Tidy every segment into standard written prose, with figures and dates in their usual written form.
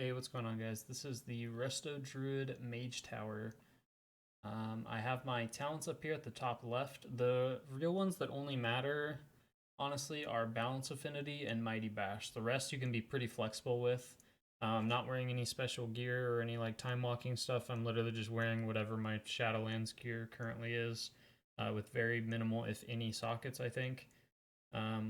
Hey, what's going on, guys? This is the Resto Druid Mage Tower. I have my talents up here at the top left. The real ones that only matter, honestly, are Balance Affinity and Mighty Bash. The rest you can be pretty flexible with. I'm not wearing any special gear or any like time walking stuff. I'm literally just wearing whatever my Shadowlands gear currently is, with very minimal, if any, sockets, I think.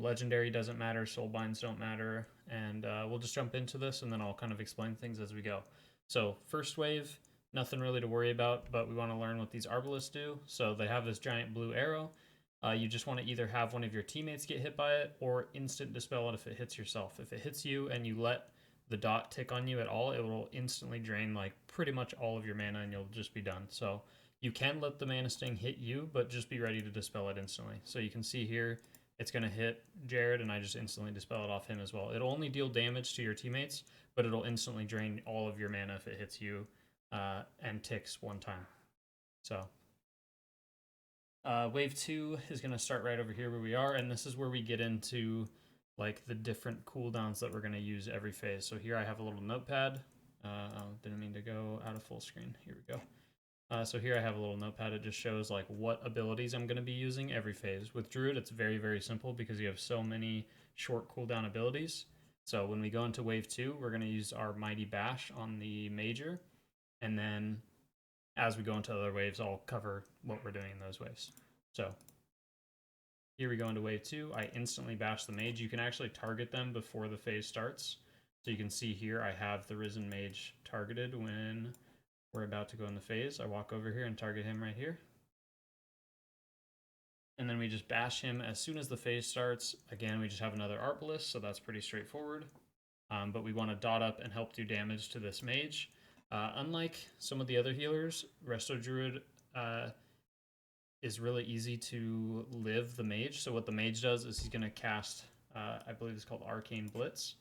Legendary doesn't matter, soulbinds don't matter, and we'll just jump into this and then I'll kind of explain things as we go. So first wave, nothing really to worry about, but we want to learn what these arbalists do. So they have this giant blue arrow. You just want to either have one of your teammates get hit by it or instant dispel it if it hits yourself. If it hits you and you let the dot tick on you at all, it will instantly drain like pretty much all of your mana and you'll just be done. So you can let the mana sting hit you, but just be ready to dispel it instantly. So you can see here, it's going to hit Jared, and I just instantly dispel it off him as well. It'll only deal damage to your teammates, but it'll instantly drain all of your mana if it hits you and ticks one time. So wave 2 is going to start right over here where we are, and this is where we get into like the different cooldowns that we're going to use every phase. So here I have a little notepad. Didn't mean to go out of full screen. Here we go. So here I have a little notepad. It just shows like what abilities I'm going to be using every phase. With Druid, it's very, very simple because you have so many short cooldown abilities. So when we go into wave 2, we're going to use our Mighty Bash on the Major. And then as we go into other waves, I'll cover what we're doing in those waves. So here we go into wave 2. I instantly bash the Mage. You can actually target them before the phase starts. So you can see here I have the Risen Mage targeted when we're about to go in the phase. I walk over here and target him right here. And then we just bash him as soon as the phase starts. Again, we just have another Arbalist, so that's pretty straightforward. But we want to dot up and help do damage to this Mage. Unlike some of the other healers, Resto Druid is really easy to live the Mage. So what the Mage does is he's going to cast, I believe it's called Arcane Blitz.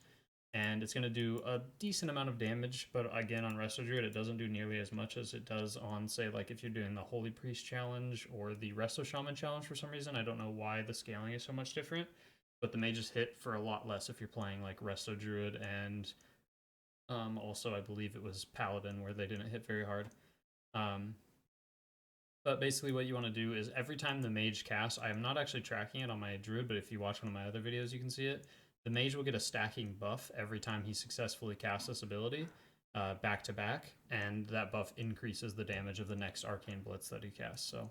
And it's going to do a decent amount of damage, but again, on Resto Druid, it doesn't do nearly as much as it does on, say, like if you're doing the Holy Priest challenge or the Resto Shaman challenge for some reason. I don't know why the scaling is so much different, but the mages hit for a lot less if you're playing like Resto Druid and also I believe it was Paladin where they didn't hit very hard. But basically what you want to do is every time the mage casts, I am not actually tracking it on my Druid, but if you watch one of my other videos, you can see it. The mage will get a stacking buff every time he successfully casts this ability back to back, and that buff increases the damage of the next Arcane Blitz that he casts. So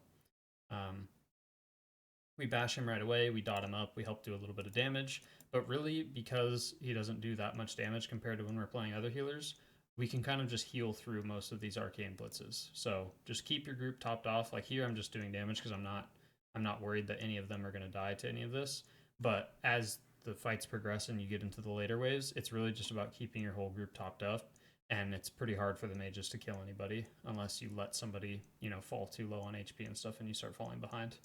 we bash him right away, we dot him up, we help do a little bit of damage, but really because he doesn't do that much damage compared to when we're playing other healers, we can kind of just heal through most of these Arcane Blitzes. So just keep your group topped off. Like here I'm just doing damage because I'm not worried that any of them are going to die to any of this. But as the fights progress and you get into the later waves, it's really just about keeping your whole group topped up, and it's pretty hard for the mages to kill anybody unless you let somebody, you know, fall too low on HP and stuff and you start falling behind.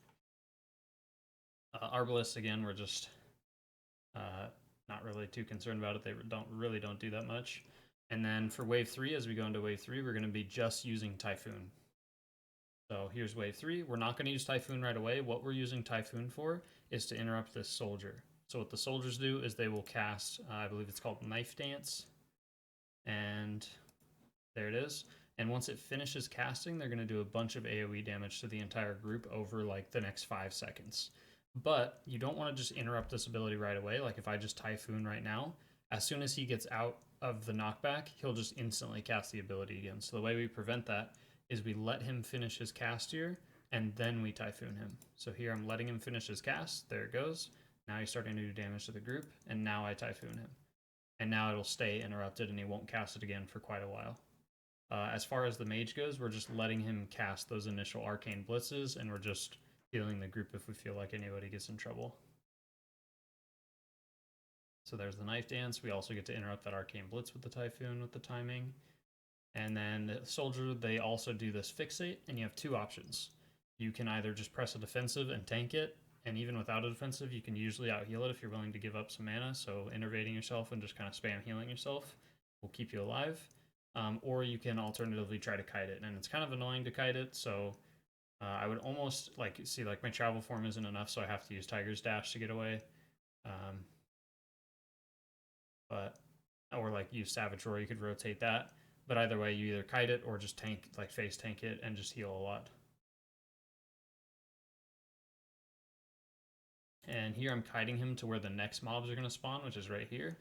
Arbalists, again, we're just not really too concerned about it. They don't do that much. And then for wave 3, as we go into wave 3, we're going to be just using Typhoon. So here's wave 3. We're not going to use Typhoon right away. What we're using Typhoon for is to interrupt this soldier. So what the soldiers do is they will cast, I believe it's called Knife Dance. And there it is. And once it finishes casting, they're going to do a bunch of AoE damage to the entire group over like the next 5 seconds. But you don't want to just interrupt this ability right away. Like if I just Typhoon right now, as soon as he gets out of the knockback, he'll just instantly cast the ability again. So the way we prevent that is we let him finish his cast here, and then we Typhoon him. So here I'm letting him finish his cast. There it goes. Now he's starting to do damage to the group, and now I Typhoon him. And now it'll stay interrupted, and he won't cast it again for quite a while. As far as the mage goes, we're just letting him cast those initial Arcane Blitzes, and we're just healing the group if we feel like anybody gets in trouble. So there's the Knife Dance. We also get to interrupt that Arcane Blitz with the Typhoon with the timing. And then the Soldier, they also do this Fixate, and you have 2 options. You can either just press a defensive and tank it, and even without a defensive, you can usually out-heal it if you're willing to give up some mana, so innervating yourself and just kind of spam healing yourself will keep you alive. Or you can alternatively try to kite it, and it's kind of annoying to kite it, so I would almost, like, see, like, my travel form isn't enough, so I have to use Tiger's Dash to get away. But or like use Savage Roar, you could rotate that. But either way, you either kite it or just tank, like face tank it and just heal a lot. And here I'm kiting him to where the next mobs are going to spawn, which is right here.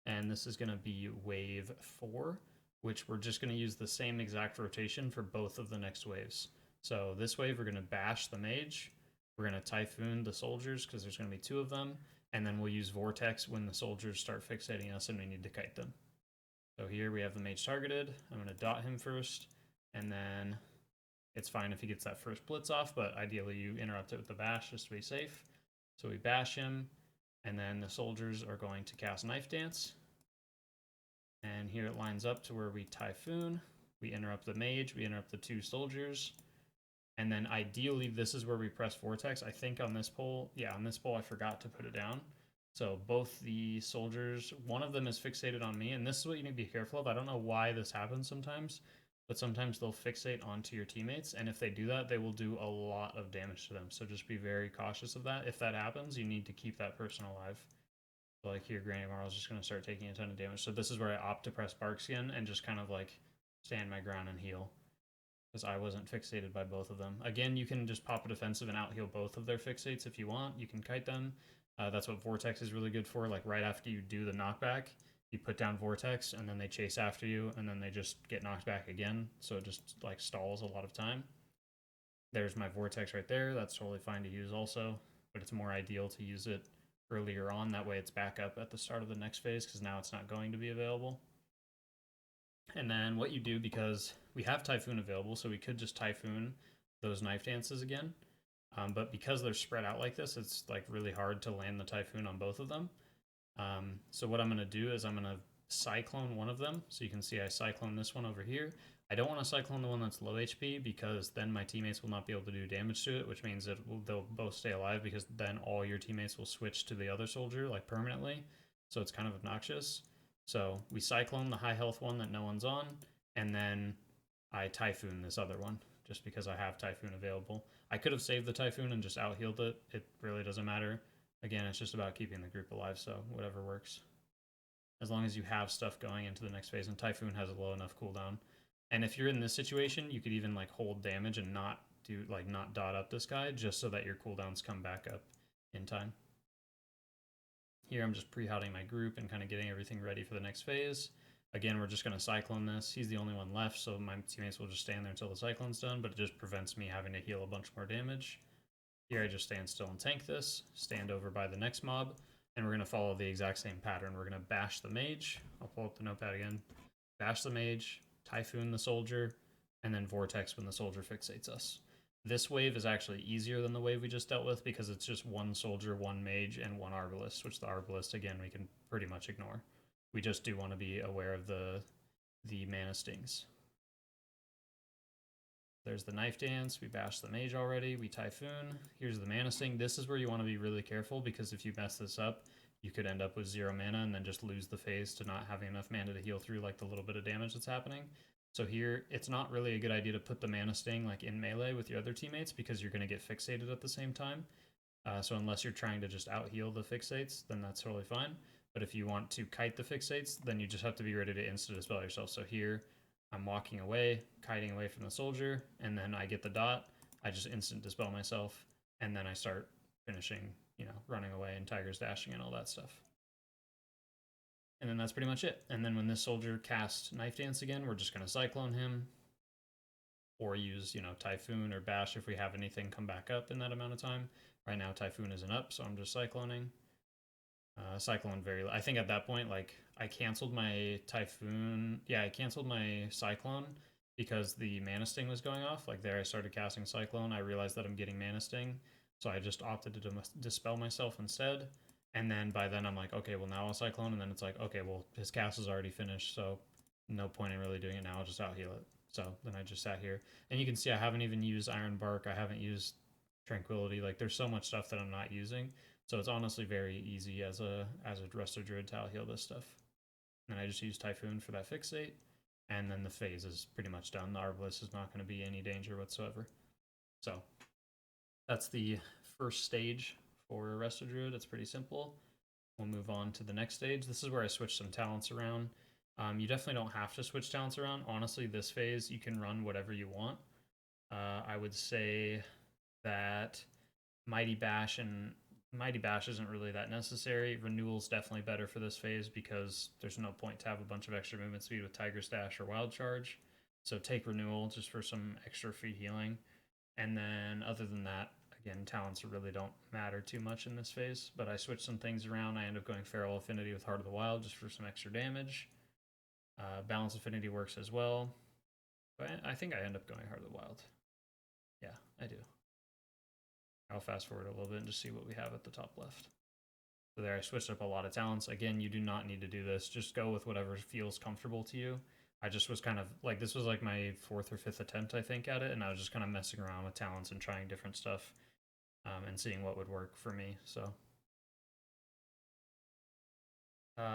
And this is going to be wave 4, which we're just going to use the same exact rotation for both of the next waves. So this wave, we're going to bash the mage. We're going to typhoon the soldiers because there's going to be 2 of them. And then we'll use vortex when the soldiers start fixating us and we need to kite them. So here we have the mage targeted. I'm going to dot him first. And then it's fine if he gets that first blitz off, but ideally you interrupt it with the bash just to be safe. So we bash him, and then the soldiers are going to cast Knife Dance. And here it lines up to where we Typhoon. We interrupt the mage, we interrupt the 2 soldiers. And then ideally, this is where we press Vortex. I think on this pole, yeah, on this pole I forgot to put it down. So both the soldiers, one of them is fixated on me, and this is what you need to be careful of. I don't know why this happens sometimes, but sometimes they'll fixate onto your teammates, and if they do that, they will do a lot of damage to them. So just be very cautious of that. If that happens, you need to keep that person alive. So like here, Granny Marl's just going to start taking a ton of damage. So this is where I opt to press Barkskin and just kind of like stand my ground and heal, because I wasn't fixated by both of them. Again, you can just pop a defensive and out heal both of their fixates if you want. You can kite them. That's what Vortex is really good for. Like right after you do the knockback, you put down Vortex, and then they chase after you, and then they just get knocked back again, so it just like stalls a lot of time. There's my Vortex right there. That's totally fine to use also, but it's more ideal to use it earlier on. That way it's back up at the start of the next phase, because now it's not going to be available. And then what you do, because we have Typhoon available, so we could just Typhoon those Knife Dances again, but because they're spread out like this, it's like really hard to land the Typhoon on both of them. So what I'm going to do is I'm going to Cyclone one of them. So you can see I Cyclone this one over here. I don't want to Cyclone the one that's low HP, because then my teammates will not be able to do damage to it, which means that they'll both stay alive, because then all your teammates will switch to the other soldier like permanently. So it's kind of obnoxious. So we Cyclone the high health one that no one's on, and then I Typhoon this other one, just because I have Typhoon available. I could have saved the Typhoon and just out healed it. It really doesn't matter. Again, it's just about keeping the group alive, so whatever works. As long as you have stuff going into the next phase, and Typhoon has a low enough cooldown. And if you're in this situation, you could even like hold damage and not dot up this guy, just so that your cooldowns come back up in time. Here I'm just pre-houting my group and kind of getting everything ready for the next phase. Again, we're just going to Cyclone this. He's the only one left, so my teammates will just stand there until the Cyclone's done, but it just prevents me having to heal a bunch more damage. Here I just stand still and tank this, stand over by the next mob, and we're going to follow the exact same pattern. We're going to bash the mage. I'll pull up the notepad again. Bash the mage, Typhoon the soldier, and then Vortex when the soldier fixates us. This wave is actually easier than the wave we just dealt with, because it's just 1 soldier, 1 mage, and 1 Arbalist, which the Arbalist, again, we can pretty much ignore. We just do want to be aware of the mana stings. There's the Knife Dance. We bash the mage already. We Typhoon. Here's the mana sting. This is where you want to be really careful, because if you mess this up, you could end up with 0 mana and then just lose the phase to not having enough mana to heal through like the little bit of damage that's happening. So here, it's not really a good idea to put the mana sting like in melee with your other teammates, because you're going to get fixated at the same time. So unless you're trying to just out heal the fixates, then that's totally fine. But if you want to kite the fixates, then you just have to be ready to insta dispel yourself. So here, I'm walking away, kiting away from the soldier, and then I get the dot. I just instant dispel myself, and then I start finishing, running away and Tiger's dashing and all that stuff. And then that's pretty much it. And then when this soldier casts Knife Dance again, we're just going to Cyclone him, or use, Typhoon or Bash if we have anything come back up in that amount of time. Right now, Typhoon isn't up, so I'm just Cycloning. Cyclone I think at that point, like, I canceled my Typhoon. Yeah, I canceled my Cyclone because the Mana Sting was going off. Like, there I started casting Cyclone. I realized that I'm getting Mana Sting, so I just opted to dispel myself instead. And then by then I'm like, okay, well now I'll Cyclone, and then it's like, okay, well his cast is already finished, so no point in really doing it now. I'll just out heal it. So then I just sat here, and you can see I haven't even used Iron Bark. I haven't used Tranquility. Like, there's so much stuff that I'm not using. So it's honestly very easy as a Resto Druid to out heal this stuff. And I just use Typhoon for that fixate, and then the phase is pretty much done. The Arbalist is not going to be any danger whatsoever. So that's the first stage for Resto Druid. It's pretty simple. we'll move on to the next stage. This is where I switch some talents around. You definitely don't have to switch talents around. Honestly, this phase, you can run whatever you want. I would say that Mighty Bash isn't really that necessary. Renewal's definitely better for this phase because there's no point to have a bunch of extra movement speed with Tiger's Dash or Wild Charge. So take Renewal just for some extra free healing. And then other than that, again, talents really don't matter too much in this phase, but I switch some things around. I end up going Feral Affinity with Heart of the Wild just for some extra damage. Balance Affinity works as well. But I think I end up going Heart of the Wild. Yeah, I do. I'll fast forward a little bit and just see what we have at the top left. So there, I switched up a lot of talents. Again, you do not need to do this. Just go with whatever feels comfortable to you. I just was kind of like, this was like my 4th or 5th attempt, I think, at it, and I was just kind of messing around with talents and trying different stuff and seeing what would work for me. So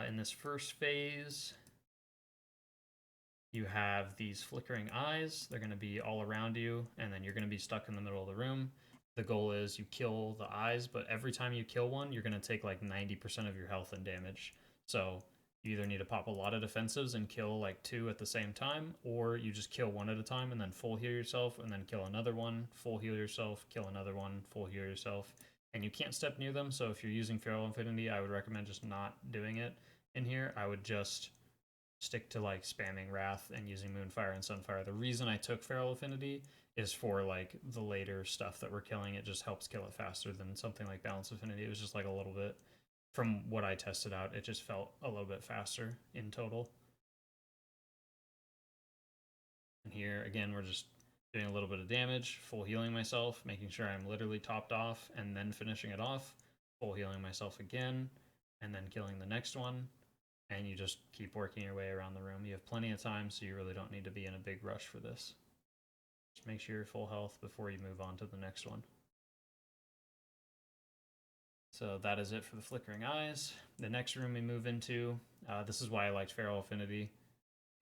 in this first phase, you have these flickering eyes. They're going to be all around you, and then you're going to be stuck in the middle of the room. The goal is you kill the eyes, but every time you kill one, you're going to take like 90% of your health and damage. So you either need to pop a lot of defensives and kill like 2 at the same time, or you just kill 1 at a time and then full heal yourself, and then kill another one, full heal yourself, kill another one, full heal yourself. And you can't step near them, so if you're using Feral Affinity, I would recommend just not doing it in here. I would just stick to like spamming Wrath and using Moonfire and Sunfire. The reason I took Feral Affinity is for like the later stuff that we're killing. It just helps kill it faster than something like Balance Affinity. It was just like a little bit, from what I tested out, it just felt a little bit faster in total. And here, again, we're just doing a little bit of damage, full healing myself, making sure I'm literally topped off, and then finishing it off, full healing myself again, and then killing the next one. And you just keep working your way around the room. You have plenty of time, so you really don't need to be in a big rush for this. Just make sure you're full health before you move on to the next one. So that is it for the Flickering Eyes. The next room we move into, this is why I liked Feral Affinity.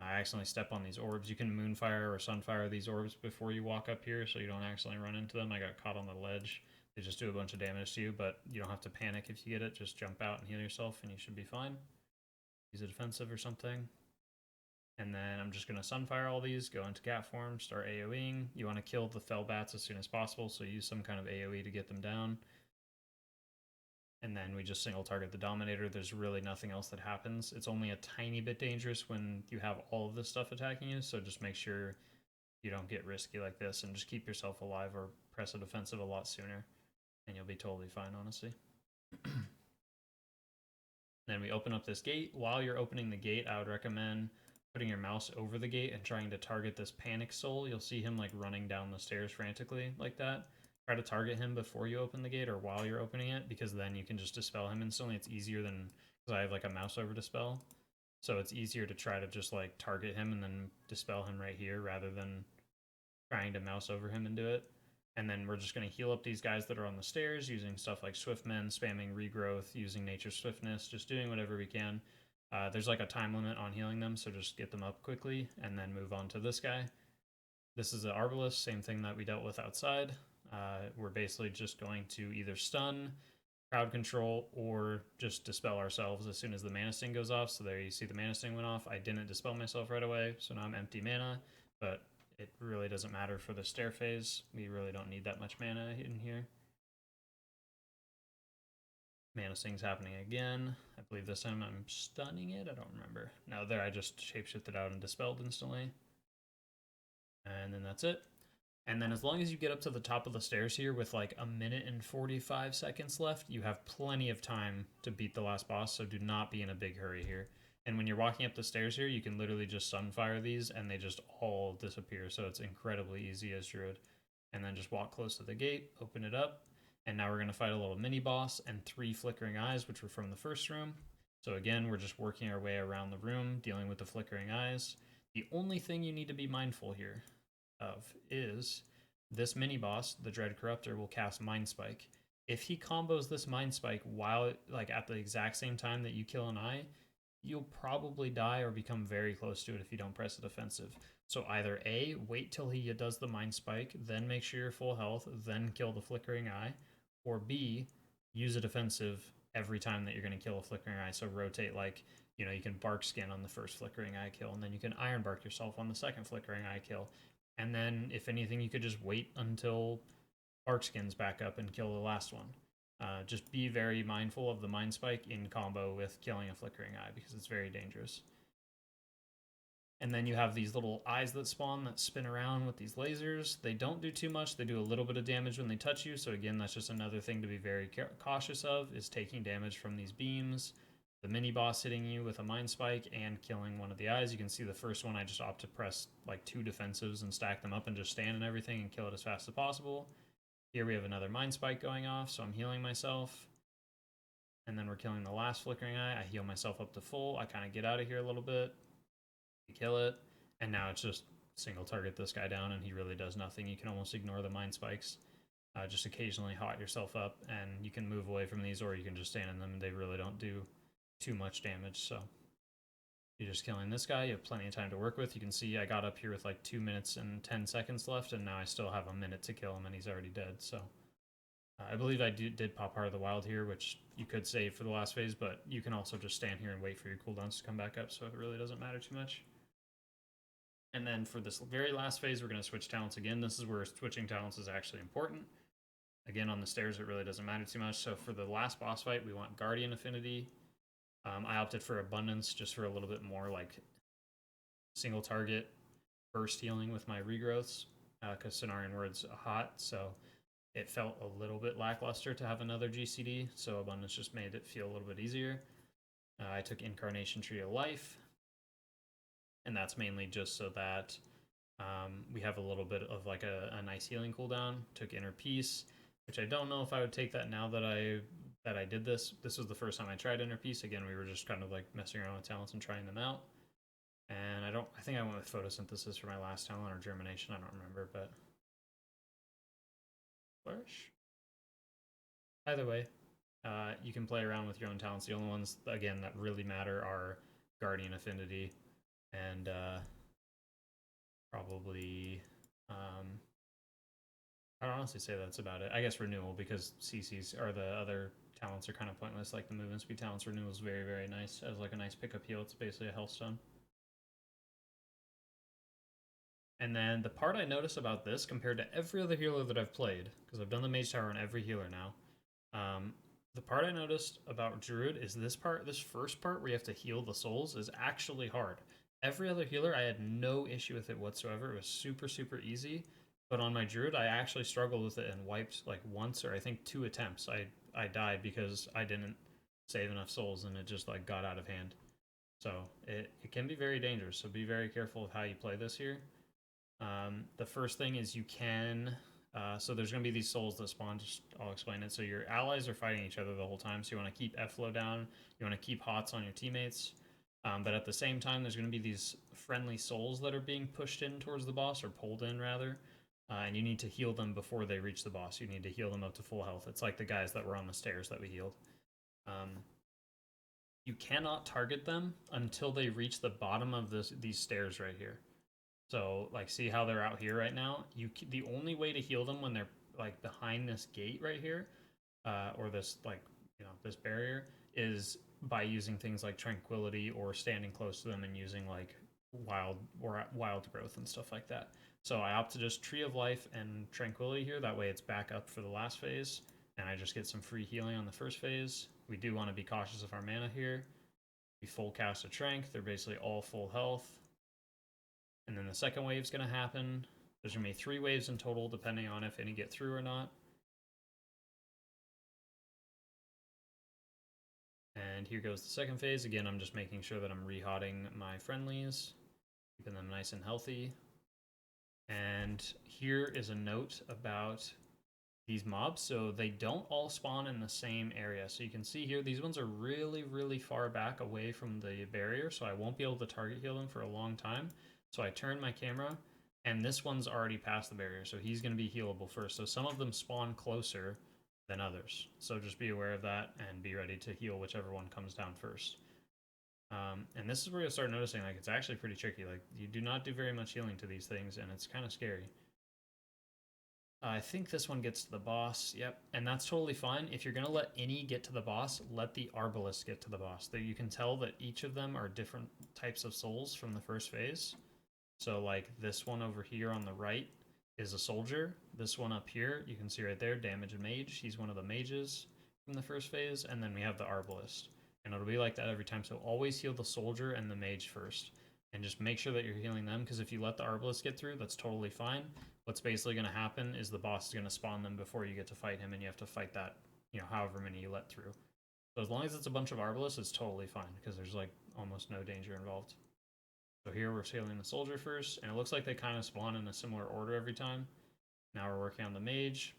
I accidentally step on these orbs. You can Moonfire or Sunfire these orbs before you walk up here, so you don't accidentally run into them. I got caught on the ledge. They just do a bunch of damage to you, but you don't have to panic if you get it. Just jump out and heal yourself, and you should be fine. Use a defensive or something. And then I'm just going to Sunfire all these, go into cat form, start AoEing. You want to kill the Fell Bats as soon as possible, so use some kind of AoE to get them down. And then we just single target the Dominator. There's really nothing else that happens. It's only a tiny bit dangerous when you have all of this stuff attacking you, so just make sure you don't get risky like this and just keep yourself alive or press a defensive a lot sooner, and you'll be totally fine, honestly. Then we open up this gate. While you're opening the gate, I would recommend putting your mouse over the gate and trying to target this Panic Soul. You'll see him like running down the stairs frantically like that. Try to target him before you open the gate or while you're opening it, because then you can just dispel him instantly. It's easier than, because I have like a mouse over dispel, so it's easier to try to just like target him and then dispel him right here rather than trying to mouse over him and do it. And then we're just going to heal up these guys that are on the stairs using stuff like Swiftmen, spamming Regrowth, using Nature's Swiftness, just doing whatever we can. There's like a time limit on healing them, so just get them up quickly and then move on to this guy. This is the Arbalest, same thing that we dealt with outside. We're basically just going to either stun, crowd control, or just dispel ourselves as soon as the Mana Sting goes off. So there you see the Mana Sting went off. I didn't dispel myself right away, so now I'm empty mana, but it really doesn't matter for the Stair phase. We really don't need that much mana in here. Mana Sting's happening again. I believe this time I'm stunning it. I don't remember. No, there I just shapeshifted out and dispelled instantly. And then that's it. And then as long as you get up to the top of the stairs here with like 1 minute and 45 seconds left, you have plenty of time to beat the last boss, so do not be in a big hurry here. And when you're walking up the stairs here, you can literally just Sunfire these and they just all disappear, so it's incredibly easy as Druid. And then just walk close to the gate, open it up, and now we're going to fight a little mini-boss and 3 Flickering Eyes, which were from the first room. So again, we're just working our way around the room, dealing with the Flickering Eyes. The only thing you need to be mindful here of is this mini boss, the Dread Corruptor, will cast Mind Spike. If he combos this Mind Spike while like at the exact same time that you kill an eye, you'll probably die or become very close to it if you don't press a defensive. So either A, wait till he does the Mind Spike, then make sure you're full health, then kill the Flickering Eye, or B, use a defensive every time that you're going to kill a Flickering Eye. So rotate, like, you know, you can Bark Skin on the first Flickering Eye kill, and then you can Iron Bark yourself on the second Flickering Eye kill. And then, if anything, you could just wait until Bark Skin's back up and kill the last one. Just be very mindful of the Mind Spike in combo with killing a Flickering Eye, because it's very dangerous. And then you have these little eyes that spawn that spin around with these lasers. They don't do too much. They do a little bit of damage when they touch you. So again, that's just another thing to be very cautious of, is taking damage from these beams. The mini boss hitting you with a Mind Spike and killing one of the eyes. You can see the first one, I just opt to press like 2 defensives and stack them up and just stand and everything and kill it as fast as possible. Here we have another Mind Spike going off, so I'm healing myself. And then we're killing the last Flickering Eye. I heal myself up to full. I kind of get out of here a little bit. Kill it, and now it's just single target this guy down, and he really does nothing. You can almost ignore the Mind Spikes. Just occasionally hot yourself up, and you can move away from these, or you can just stand in them, and they really don't do too much damage. So you're just killing this guy. You have plenty of time to work with. You can see I got up here with like 2 minutes and 10 seconds left, and now I still have a minute to kill him, and he's already dead. So I believe I did pop Heart of the Wild here, which you could save for the last phase, but you can also just stand here and wait for your cooldowns to come back up, so it really doesn't matter too much. And then for this very last phase, we're going to switch talents again. This is where switching talents is actually important. Again, on the stairs, it really doesn't matter too much. So for the last boss fight, we want Guardian Affinity. I opted for Abundance just for a little bit more like single target burst healing with my regrowths, because Cenarian Word's hot, so it felt a little bit lackluster to have another GCD, so Abundance just made it feel a little bit easier. I took Incarnation Tree of Life, and that's mainly just so that we have a little bit of like a nice healing cooldown. Took Inner Peace, which I don't know if I would take that now that I did this. This was the first time I tried Inner Peace. Again, we were just kind of like messing around with talents and trying them out. And I think I went with Photosynthesis for my last talent, or Germination, I don't remember, but Flourish? Either way, you can play around with your own talents. The only ones, again, that really matter are Guardian Affinity and probably, I'd honestly say that's about it. I guess Renewal, because CCs or the other talents are kind of pointless. Like the movement speed talents, Renewal is very, very nice as like a nice pickup heal. It's basically a health stone. And then the part I notice about this compared to every other healer that I've played, because I've done the Mage Tower on every healer now, the part I noticed about Druid is this part, this first part where you have to heal the souls, is actually hard. Every other healer, I had no issue with it whatsoever. It was super, super easy. But on my Druid, I actually struggled with it and wiped like once or I think 2 attempts. I died because I didn't save enough souls and it just like got out of hand. So it can be very dangerous. So be very careful of how you play this here. The first thing is you can... so there's going to be these souls that spawn, just I'll explain it. So your allies are fighting each other the whole time, so you want to keep F-flow down, you want to keep hots on your teammates, but at the same time there's going to be these friendly souls that are being pushed in towards the boss, or pulled in rather, and you need to heal them before they reach the boss. You need to heal them up to full health. It's like the guys that were on the stairs that we healed. You cannot target them until they reach the bottom of these stairs right here. So, like, see how they're out here right now? The only way to heal them when they're, like, behind this gate right here, or this, like, you know, this barrier, is by using things like Tranquility or standing close to them and using, like, wild growth and stuff like that. So I opt to just Tree of Life and Tranquility here. That way it's back up for the last phase, and I just get some free healing on the first phase. We do want to be cautious of our mana here. We full cast a Trank. They're basically all full health. And then the second wave's going to happen. There's going to be 3 waves in total, depending on if any get through or not. And here goes the second phase. Again, I'm just making sure that I'm rehotting my friendlies, keeping them nice and healthy. And here is a note about these mobs. So they don't all spawn in the same area. So you can see here, these ones are really, really far back away from the barrier, so I won't be able to target heal them for a long time. So I turn my camera, and this one's already past the barrier, so he's going to be healable first. So some of them spawn closer than others. So just be aware of that and be ready to heal whichever one comes down first. And this is where you'll start noticing, like, it's actually pretty tricky. Like, you do not do very much healing to these things, and it's kind of scary. I think this one gets to the boss. Yep, and that's totally fine. If you're gonna let any get to the boss, let the Arbalest get to the boss. There, you can tell that each of them are different types of souls from the first phase. So like this one over here on the right is a soldier. This one up here, you can see right there, damage and mage. He's one of the mages from the first phase, and then we have the Arbalest. And it'll be like that every time. So always heal the soldier and the mage first. And just make sure that you're healing them, because if you let the Arbalest get through, that's totally fine. What's basically going to happen is the boss is going to spawn them before you get to fight him, and you have to fight that, you know, however many you let through. So as long as it's a bunch of Arbalists, it's totally fine, because there's like almost no danger involved. So here we're scaling the soldier first, and it looks like they kind of spawn in a similar order every time. Now we're working on the mage.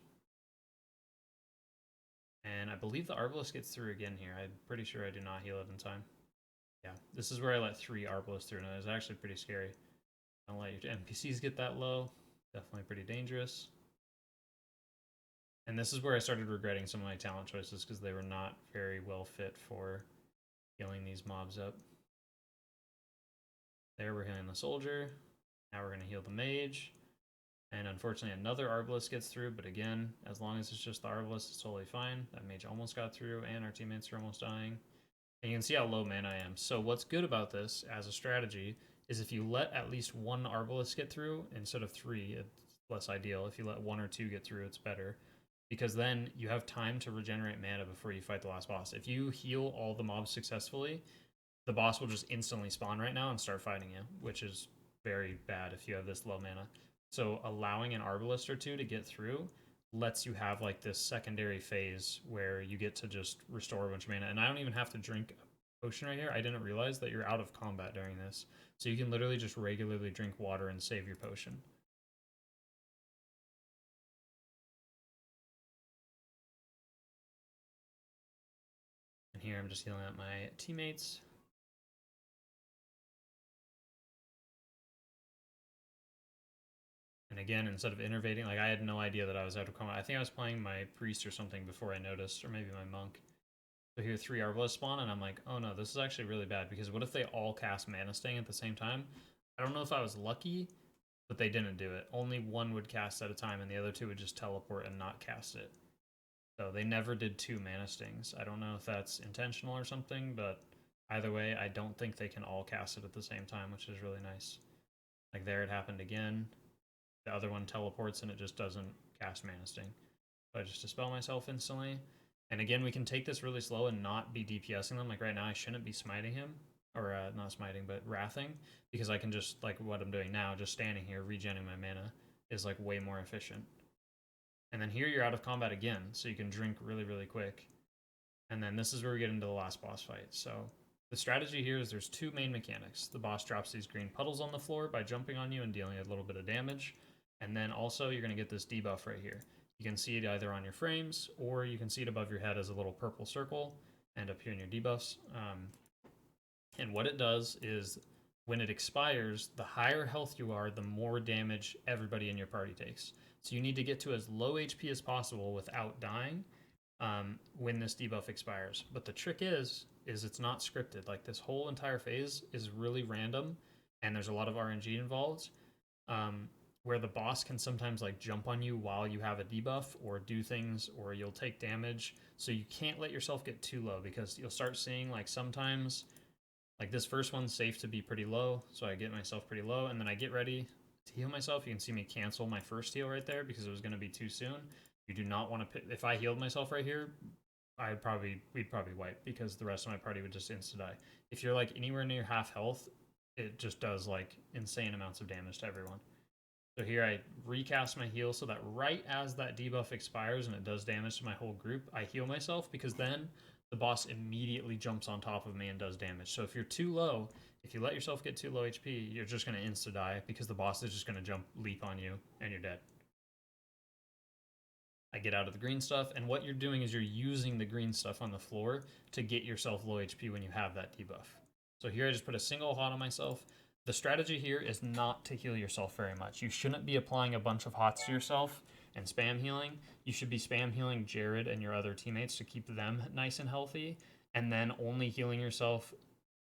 And I believe the Arbalest gets through again here. I'm pretty sure I do not heal it in time. Yeah, this is where I let 3 Arbalists through, and it was actually pretty scary. Don't let your NPCs get that low. Definitely pretty dangerous. And this is where I started regretting some of my talent choices, because they were not very well fit for healing these mobs up. There, we're healing the soldier. Now we're going to heal the mage. And unfortunately, another Arbalest gets through, but again, as long as it's just the Arbalest, it's totally fine. That mage almost got through, and our teammates are almost dying. And you can see how low mana I am. So what's good about this as a strategy is if you let at least 1 Arbalest get through instead of 3, it's less ideal. If you let 1 or 2 get through, it's better, because then you have time to regenerate mana before you fight the last boss. If you heal all the mobs successfully, the boss will just instantly spawn right now and start fighting you, which is very bad if you have this low mana. So allowing an Arbalest or 2 to get through lets you have like this secondary phase where you get to just restore a bunch of mana. And I don't even have to drink a potion right here. I didn't realize that you're out of combat during this. So you can literally just regularly drink water and save your potion. And here I'm just healing up my teammates. And again, instead of innervating, like I had no idea that I was out of combat. I think I was playing my priest or something before I noticed, or maybe my monk. So here 3 Arbalest spawn, and I'm like, oh no, this is actually really bad, because what if they all cast Mana Sting at the same time? I don't know if I was lucky, but they didn't do it. Only 1 would cast at a time, and the other 2 would just teleport and not cast it. So they never did 2 Mana Stings. I don't know if that's intentional or something, but either way, I don't think they can all cast it at the same time, which is really nice. Like there it happened again. The other one teleports and it just doesn't cast Mana Sting. So I just dispel myself instantly. And again, we can take this really slow and not be DPSing them. Like right now, I shouldn't be smiting him. Or not smiting, but wrathing. Because I can just, like what I'm doing now, just standing here, regenning my mana, is like way more efficient. And then here you're out of combat again, so you can drink really, really quick. And then this is where we get into the last boss fight. So the strategy here is there's 2 main mechanics. The boss drops these green puddles on the floor by jumping on you and dealing a little bit of damage. And then also you're going to get this debuff right here. You can see it either on your frames, or you can see it above your head as a little purple circle, and up here in your debuffs. And what it does is when it expires, the higher health you are, the more damage everybody in your party takes. So you need to get to as low HP as possible without dying when this debuff expires. But the trick is it's not scripted. Like this whole entire phase is really random, and there's a lot of RNG involved. Where the boss can sometimes like jump on you while you have a debuff or do things, or you'll take damage. So you can't let yourself get too low, because you'll start seeing like sometimes like this first one's safe to be pretty low. So I get myself pretty low, and then I get ready to heal myself. You can see me cancel my first heal right there because it was going to be too soon. You do not want to, if I healed myself right here, we'd probably wipe, because the rest of my party would just insta die. If you're like anywhere near half health, it just does like insane amounts of damage to everyone. So here I recast my heal so that right as that debuff expires and it does damage to my whole group, I heal myself, because then the boss immediately jumps on top of me and does damage. So if you're too low, if you let yourself get too low HP, you're just going to insta-die, because the boss is just going to leap on you, and you're dead. I get out of the green stuff, and what you're doing is you're using the green stuff on the floor to get yourself low HP when you have that debuff. So here I just put a single hot on myself. The strategy here is not to heal yourself very much. You shouldn't be applying a bunch of hots to yourself and spam healing. You should be spam healing Jared and your other teammates to keep them nice and healthy, and then only healing yourself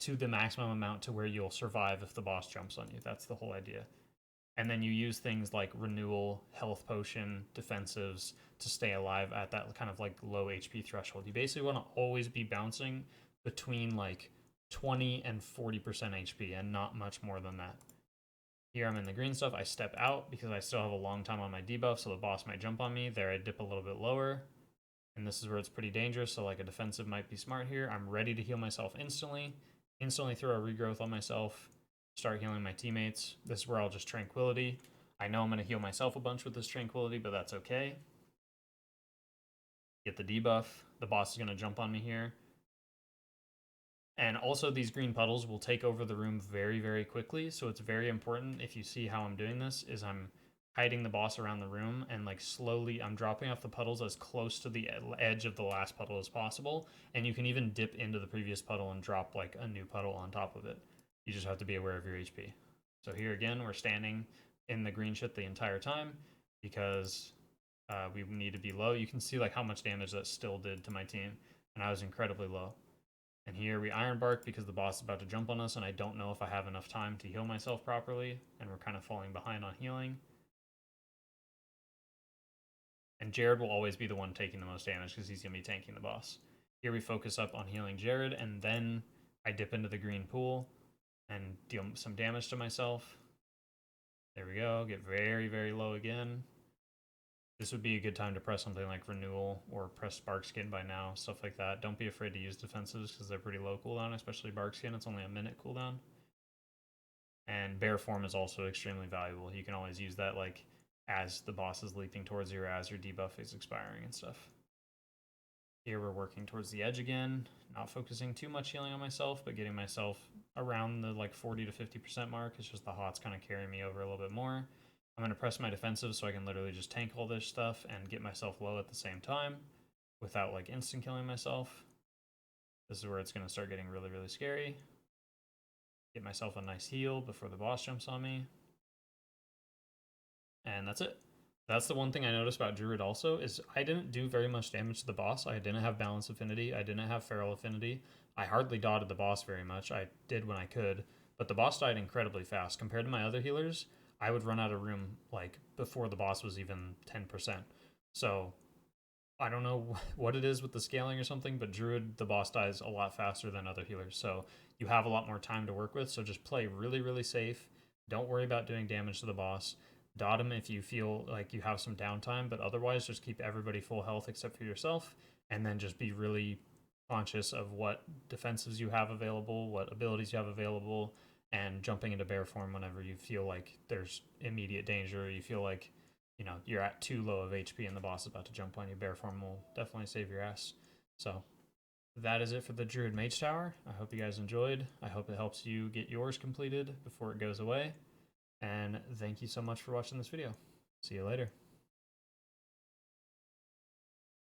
to the maximum amount to where you'll survive if the boss jumps on you. That's the whole idea. And then you use things like renewal, health potion, defensives to stay alive at that kind of like low HP threshold. You basically want to always be bouncing between like 20 and 40% HP and not much more than that. Here I'm in the green stuff. I step out because I still have a long time on my debuff, so the boss might jump on me. There I dip a little bit lower, and this is where it's pretty dangerous, so like a defensive might be smart here. I'm ready to heal myself instantly throw a regrowth on myself, start healing my teammates. This is where I'll just tranquility. I know I'm going to heal myself a bunch with this tranquility, but that's okay. Get the debuff. The boss is going to jump on me here. And also these green puddles will take over the room very, very quickly. So it's very important, if you see how I'm doing this, is I'm hiding the boss around the room and like slowly I'm dropping off the puddles as close to the edge of the last puddle as possible. And you can even dip into the previous puddle and drop like a new puddle on top of it. You just have to be aware of your HP. So here again, we're standing in the green shit the entire time because we need to be low. You can see like how much damage that still did to my team, and I was incredibly low. And here we Iron Bark because the boss is about to jump on us, and I don't know if I have enough time to heal myself properly, and we're kind of falling behind on healing. And Jared will always be the one taking the most damage because he's going to be tanking the boss. Here we focus up on healing Jared, and then I dip into the green pool and deal some damage to myself. There we go, get very, very low again. This would be a good time to press something like Renewal or press Barkskin by now, stuff like that. Don't be afraid to use defensives because they're pretty low cooldown, especially Barkskin. It's only a minute cooldown. And Bear Form is also extremely valuable. You can always use that like as the boss is leaping towards you or as your debuff is expiring and stuff. Here we're working towards the edge again, not focusing too much healing on myself, but getting myself around the like 40 to 50% mark. It's just the hots kind of carrying me over a little bit more. I'm going to press my defensive so I can literally just tank all this stuff and get myself low at the same time without like instant killing myself. This is where it's going to start getting really, really scary. Get myself a nice heal before the boss jumps on me. And that's it. That's the one thing I noticed about Druid also, is I didn't do very much damage to the boss. I didn't have Balance Affinity. I didn't have Feral Affinity. I hardly dotted the boss very much. I did when I could, but the boss died incredibly fast. Compared to my other healers, I would run out of room like before the boss was even 10%. So I don't know what it is with the scaling or something, but Druid, the boss dies a lot faster than other healers. So you have a lot more time to work with. So just play really, really safe. Don't worry about doing damage to the boss. Dot him if you feel like you have some downtime, but otherwise just keep everybody full health except for yourself, and then just be really conscious of what defensives you have available, what abilities you have available, and jumping into bear form whenever you feel like there's immediate danger, or you feel like, you know, you're at too low of HP and the boss is about to jump on you. Bear form will definitely save your ass. So that is it for the Druid Mage Tower. I hope you guys enjoyed. I hope it helps you get yours completed before it goes away. And thank you so much for watching this video. See you later.